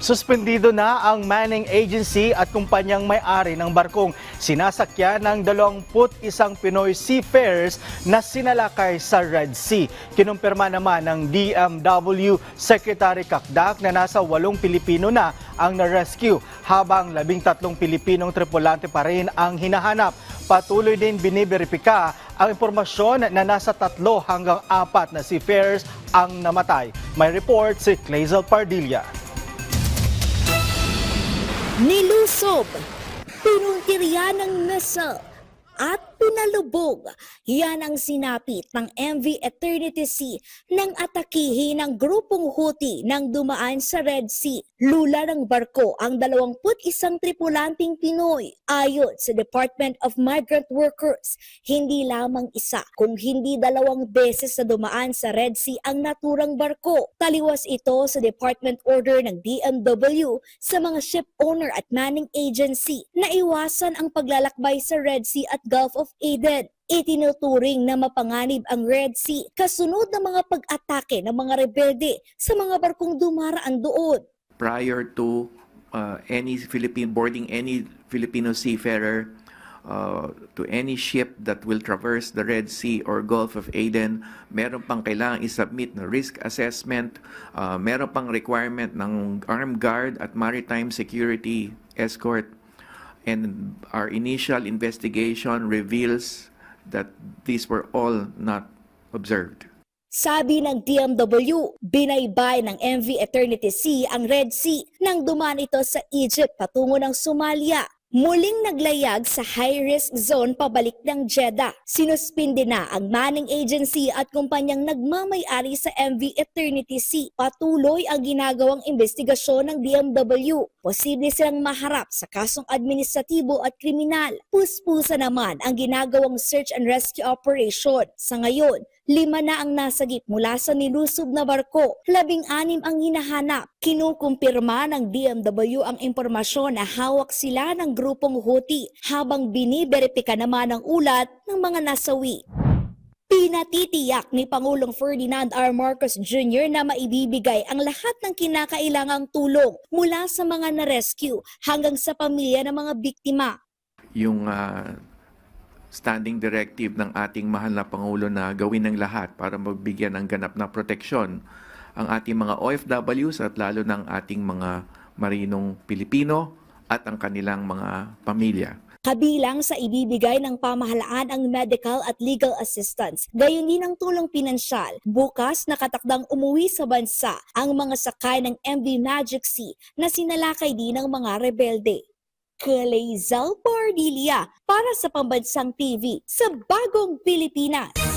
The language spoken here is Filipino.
Suspendido na ang Manning Agency at kumpanyang may-ari ng barkong sinasakyan ng 21 Pinoy seafarers na sinalakay sa Red Sea. Kinumpirma naman ng DMW Secretary Kakdak na nasa 8 Pilipino na ang na-rescue habang 13 Pilipinong tripulante pa rin ang hinahanap. Patuloy din biniberipika ang impormasyon na nasa 3 hanggang 4 na seafarers ang namatay. May report si Clazel Pardilla. Nilusob, pinuntirya ng missile at pinalubog. Yan ang sinapit ng MV Eternity Sea nang atakihin ng grupong Houthi nang dumaan sa Red Sea. Lula ng barko ang 21 tripulanting Pinoy. Ayon sa Department of Migrant Workers, hindi lamang isa kung hindi 2 beses na dumaan sa Red Sea ang naturang barko. Taliwas ito sa Department Order ng DMW sa mga ship owner at manning agency na iwasan ang paglalakbay sa Red Sea at Gulf of Aden. Itinuturing na mapanganib ang Red Sea kasunod ng mga pag-atake ng mga rebelde sa mga barkong dumaraan doon. Prior to boarding any Filipino seafarer to any ship that will traverse the Red Sea or Gulf of Aden, meron pang kailangang isubmit na risk assessment, meron pang requirement ng armed guard at maritime security escort. And our initial investigation reveals that these were all not observed. Sabi ng DMW, binaybay ng MV Eternity Sea ang Red Sea nang dumaan ito sa Egypt patungo ng Somalia. Muling naglayag sa high-risk zone pabalik ng Jeddah. Sinuspinde na ang manning agency at kumpanyang nagmamay-ari sa MV Eternity Sea. Patuloy ang ginagawang investigasyon ng DMW. Posible silang maharap sa kasong administratibo at kriminal. Puspusa naman ang ginagawang search and rescue operation. Sa ngayon, 5 na ang nasagip mula sa nilusob na barko, 16 ang hinahanap. Kinukumpirma ng DMW ang impormasyon na hawak sila ng grupong Houthi habang biniberipika naman ang ulat ng mga nasawi. Pinatitiyak ni Pangulong Ferdinand R. Marcos Jr. na maibibigay ang lahat ng kinakailangang tulong mula sa mga na-rescue hanggang sa pamilya ng mga biktima. Yung standing directive ng ating mahal na Pangulo na gawin ng lahat para magbigyan ng ganap na proteksyon ang ating mga OFWs at lalo ng ating mga marinong Pilipino at ang kanilang mga pamilya. Kabilang sa ibibigay ng pamahalaan ang medical at legal assistance, gayon din ang tulong pinansyal. Bukas nakatakdang umuwi sa bansa ang mga sakay ng MV Magic Sea na sinalakay din ng mga rebelde. Clazel Pardilla para sa Pambansang TV sa Bagong Pilipinas.